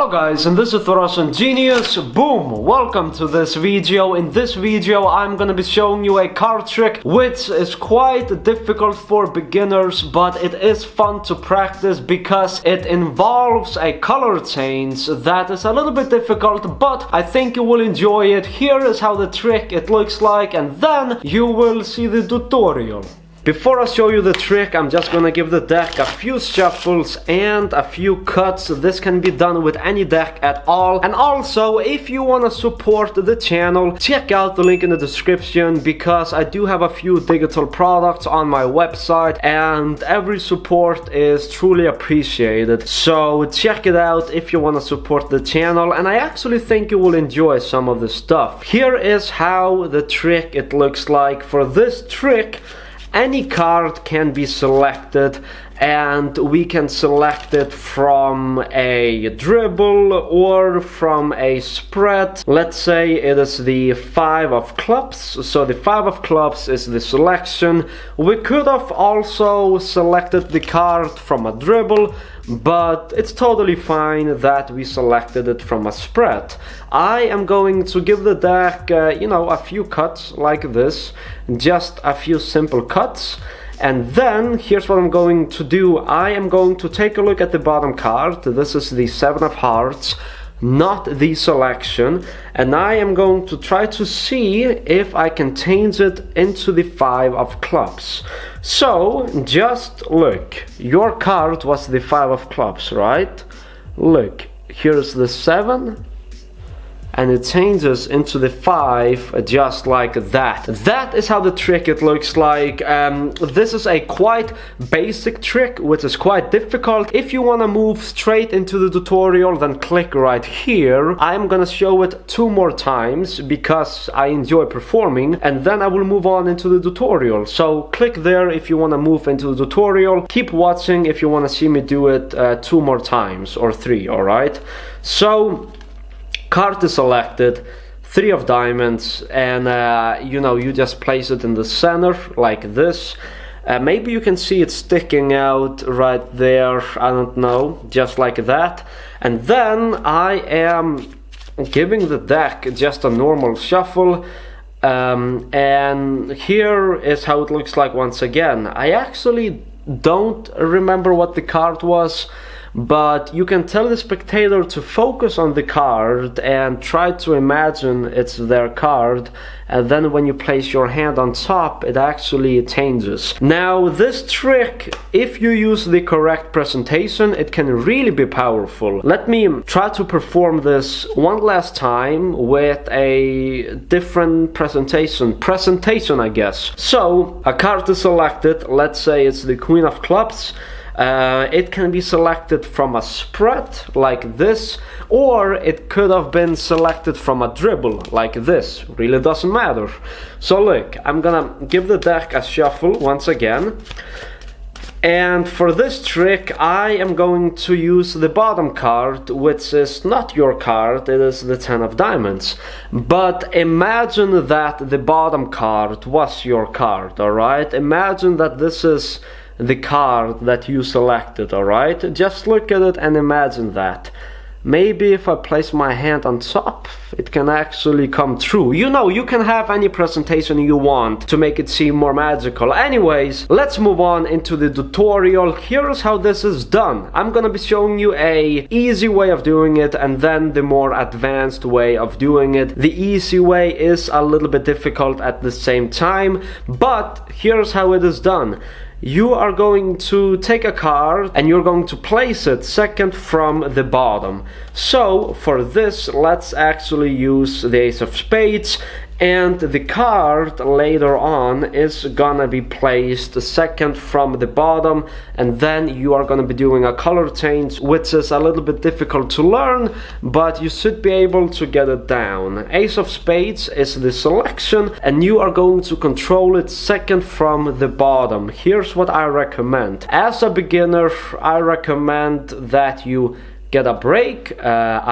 Hello guys, and this is TheRussianGenius. Boom! Welcome to this video. In this video I'm gonna be showing you a card trick which is quite difficult for beginners, but it is fun to practice because it involves a color change that is a little bit difficult, but I think you will enjoy it. Here is how the trick it looks like, and then you will see the tutorial. Before I show you the trick, I'm just gonna give the deck a few shuffles and a few cuts. This can be done with any deck at all. And also, if you wanna support the channel, check out the link in the description because I do have a few digital products on my website and every support is truly appreciated. So check it out if you wanna support the channel, and I actually think you will enjoy some of the stuff. Here is how the trick it looks like. For this trick, any card can be selected, and we can select it from a dribble or from a spread. Let's say it is the 5 of clubs, so the 5 of clubs is the selection. We could have also selected the card from a dribble, but it's totally fine that we selected it from a spread. I am going to give the deck, a few cuts like this, just a few simple cuts. And then, here's what I'm going to do. I am going to take a look at the bottom card. This is the 7 of hearts, not the selection. And I am going to try to see if I can change it into the 5 of clubs. So, just look. Your card was the 5 of clubs, right? Look, here's the 7. And it changes into the 5 just like that. That is how the trick it looks like. This is a quite basic trick which is quite difficult. If you want to move straight into the tutorial, then click right here. I'm gonna show it 2 more times because I enjoy performing, and then I will move on into the tutorial. So click there if you want to move into the tutorial. Keep watching if you want to see me do it 2 more times or 3, alright? So card is selected, 3 of diamonds, and you just place it in the center like this. Maybe you can see it sticking out right there, I don't know, just like that. And then I am giving the deck just a normal shuffle, and here is how it looks like once again. I actually don't remember what the card was, but you can tell the spectator to focus on the card and try to imagine it's their card, and then when you place your hand on top, it actually changes. Now this trick, if you use the correct presentation, it can really be powerful. Let me try to perform this one last time with a different presentation I guess. So a card is selected, let's say it's the Queen of Clubs. It can be selected from a spread like this, or it could have been selected from a dribble like this. Really doesn't matter. So look, I'm gonna give the deck a shuffle once again, and for this trick I am going to use the bottom card, which is not your card, it is the 10 of diamonds. But imagine that the bottom card was your card, alright? Imagine that this is the card that you selected, alright? Just look at it and imagine that. Maybe if I place my hand on top, it can actually come true. You can have any presentation you want to make it seem more magical. Anyways, let's move on into the tutorial. Here's how this is done. I'm gonna be showing you a easy way of doing it and then the more advanced way of doing it. The easy way is a little bit difficult at the same time, but here's how it is done. You are going to take a card and you're going to place it second from the bottom. So for this, let's actually use the Ace of Spades, and the card later on is gonna be placed second from the bottom, and then you are gonna be doing a color change which is a little bit difficult to learn, but you should be able to get it down. Ace of Spades is the selection, and you are going to control it second from the bottom. Here's what I recommend. As a beginner, I recommend that you get a break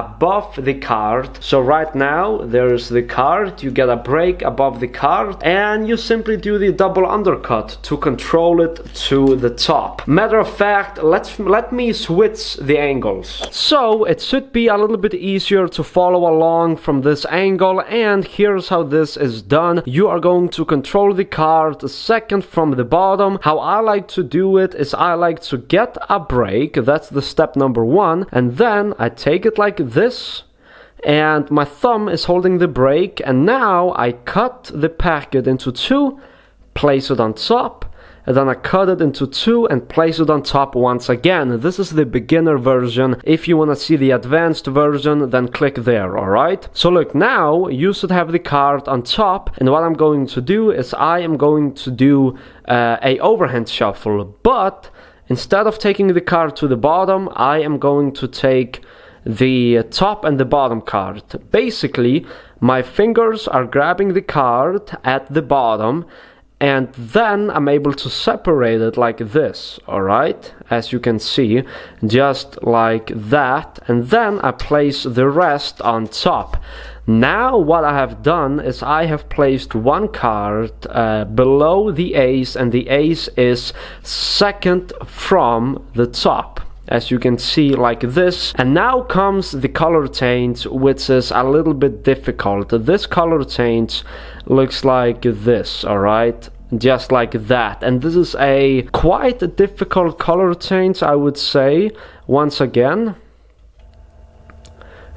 above the card. So right now there's the card, you get a break above the card, and you simply do the double undercut to control it to the top. Matter of fact, let me switch the angles. So it should be a little bit easier to follow along from this angle, and here's how this is done. You are going to control the card second from the bottom. How I like to do it is I like to get a break, that's the step number one, and then I take it like this, and my thumb is holding the break, and now I cut the packet into two, place it on top, and then I cut it into two and place it on top once again. This is the beginner version. If you want to see the advanced version, then click there, alright? So look, now you should have the card on top, and what I'm going to do is I am going to do a overhand shuffle, but instead of taking the card to the bottom, I am going to take the top and the bottom card. Basically, my fingers are grabbing the card at the bottom, and then I'm able to separate it like this, alright? As you can see, just like that, and then I place the rest on top. Now what I have done is I have placed one card below the ace, and the ace is second from the top, as you can see, like this. And now comes the color change, which is a little bit difficult. This color change looks like this, alright? Just like that. And this is a quite a difficult color change, I would say. Once again,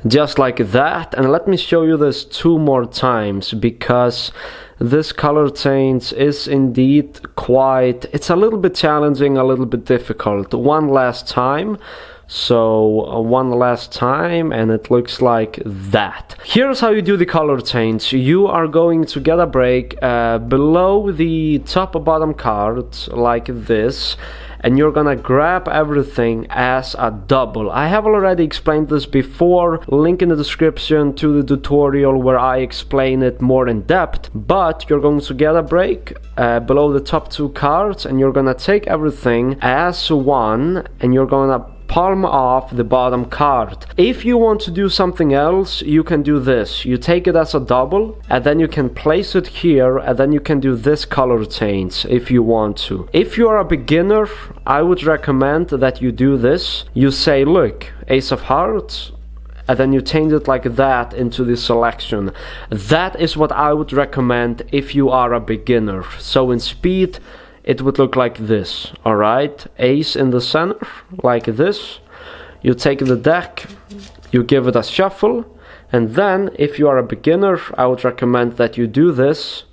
just like that. And let me show you this two more times, because this color change is indeed quite, it's a little bit challenging, a little bit difficult. One last time. So one last time, and it looks like that. Here's how you do the color change. You are going to get a break below the top and bottom cards like this, and you're gonna grab everything as a double. I have already explained this before, link in the description to the tutorial where I explain it more in depth, but you're going to get a break below the top two cards, and you're gonna take everything as one, and you're gonna palm off the bottom card. If you want to do something else, you can do this. You take it as a double, and then you can place it here, and then you can do this color change if you want to. If you are a beginner, I would recommend that you do this. You say, look, ace of hearts, and then you change it like that into the selection. That is what I would recommend if you are a beginner. So in speed, it would look like this, alright? Ace in the center, like this. You take the deck, you give it a shuffle, and then if you are a beginner, I would recommend that you do this,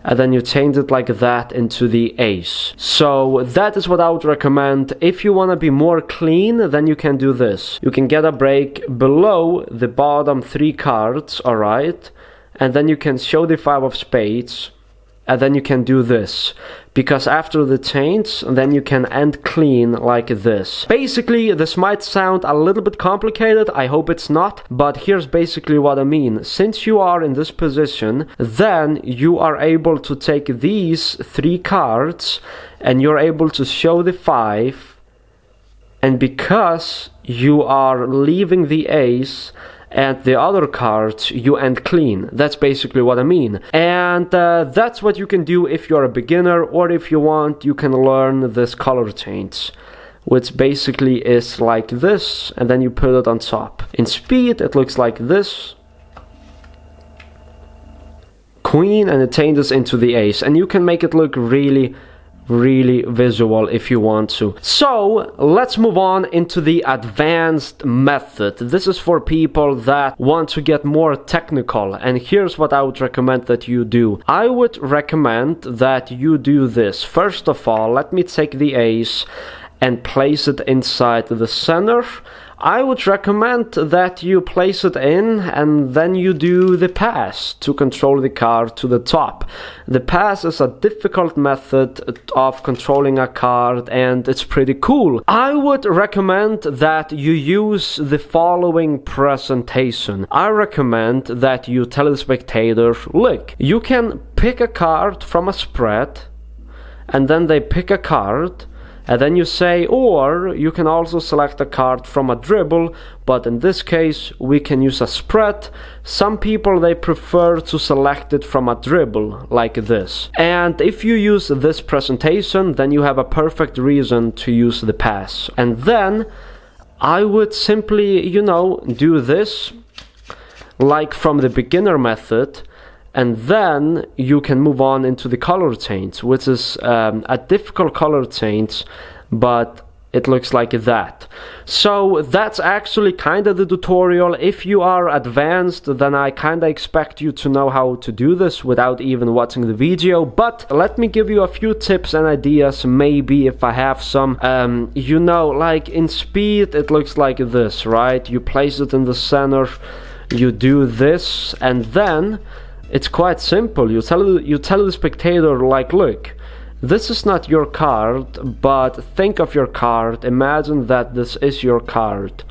and then you change it like that into the ace. So that is what I would recommend. If you want to be more clean, then you can do this. You can get a break below the bottom three cards, alright? And then you can show the five of spades, and then you can do this, because after the change, then you can end clean like this. Basically, this might sound a little bit complicated, I hope it's not, but here's basically what I mean. Since you are in this position, then you are able to take these three cards, and you're able to show the five, and because you are leaving the ace and the other cards, you end clean. That's basically what I mean. And that's what you can do if you're a beginner, or if you want, you can learn this color change, which basically is like this, and then you put it on top. In speed, it looks like this. Queen, and it changes into the ace, and you can make it look really visual if you want to. So let's move on into the advanced method. This is for people that want to get more technical, and here's what I would recommend that you do. I would recommend that you do this. First of all, let me take the ace and place it inside the center. I would recommend that you place it in, and then you do the pass to control the card to the top. The pass is a difficult method of controlling a card, and it's pretty cool. I would recommend that you use the following presentation. I recommend that you tell the spectator, look, you can pick a card from a spread, and then they pick a card, And then you say, or you can also select a card from a dribble, but in this case we can use a spread. Some people, they prefer to select it from a dribble like this. And if you use this presentation, then you have a perfect reason to use the pass. And then I would simply, do this like from the beginner method, and then you can move on into the color change, which is a difficult color change, but it looks like that. So that's actually kind of the tutorial. If you are advanced, then I kind of expect you to know how to do this without even watching the video. But let me give you a few tips and ideas, maybe if I have some. Like in speed, it looks like this, right? You place it in the center, you do this, and then it's quite simple. You tell the spectator, like, look, this is not your card, but think of your card. Imagine that this is your card.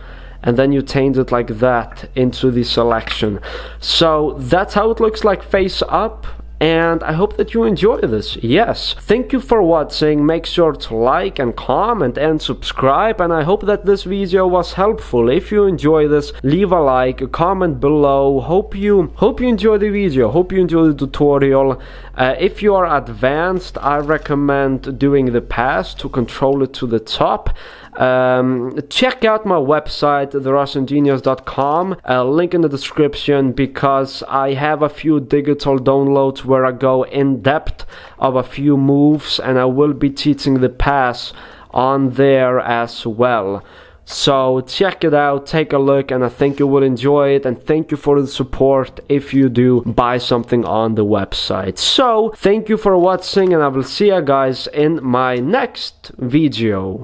And then you change it like that into the selection. So that's how it looks like face up. And I hope that you enjoy this. Yes, thank you for watching. Make sure to like and comment and subscribe, and I hope that this video was helpful. If you enjoy this, leave a like, a comment below. Hope you enjoy the video, hope you enjoy the tutorial. If you are advanced, I recommend doing the pass to control it to the top. Check out my website, TheRussianGenius.com, link in the description, because I have a few digital downloads where I go in depth of a few moves, and I will be teaching the pass on there as well. So check it out, take a look, and I think you will enjoy it, and thank you for the support if you do buy something on the website. So thank you for watching, and I will see you guys in my next video.